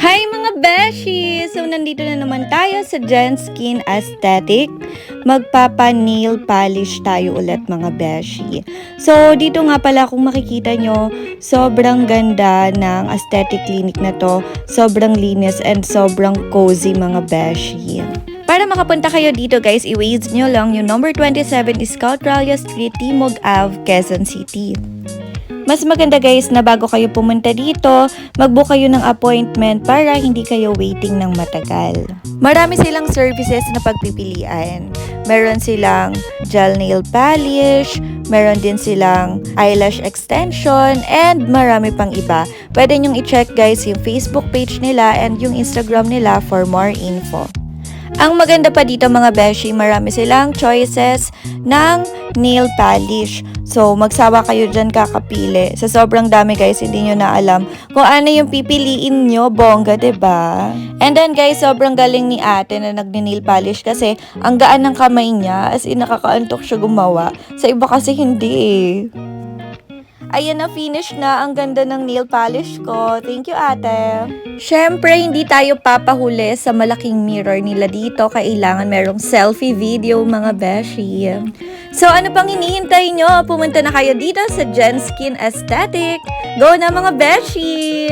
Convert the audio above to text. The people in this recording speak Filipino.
Hi mga beshi! So, nandito na naman tayo sa Gen Skin Aesthetic. Magpapa-nail polish tayo ulit mga beshi. So, dito nga pala kung makikita nyo, sobrang ganda ng aesthetic clinic na to. Sobrang linis and sobrang cozy mga beshi. Para makapunta kayo dito guys, i-waze nyo lang yung number 27 Scotralia Street, Timog Ave, Quezon City. Mas maganda guys na bago kayo pumunta dito, mag-book kayo ng appointment para hindi kayo waiting ng matagal. Marami silang services na pagpipilian. Meron silang gel nail polish, meron din silang eyelash extension, and marami pang iba. Pwede nyong i-check guys yung Facebook page nila and yung Instagram nila for more info. Ang maganda pa dito mga beshi, marami silang choices ng nail polish. So, magsawa kayo dyan kakapili. Sa sobrang dami guys, hindi nyo na alam kung ano yung pipiliin nyo. Bongga, ba? Diba? And then guys, sobrang galing ni ate na nagne-nail polish kasi ang gaan ng kamay niya, as in nakakaantok siya gumawa. Sa iba kasi hindi eh. Ayan na, finish na. Ang ganda ng nail polish ko. Thank you, ate. Syempre, hindi tayo papahuli sa malaking mirror nila dito. Kailangan merong selfie video, mga beshi. So, ano pang hinihintay nyo? Pumunta na kayo dito sa Gen Skin Aesthetic. Go na, mga beshi!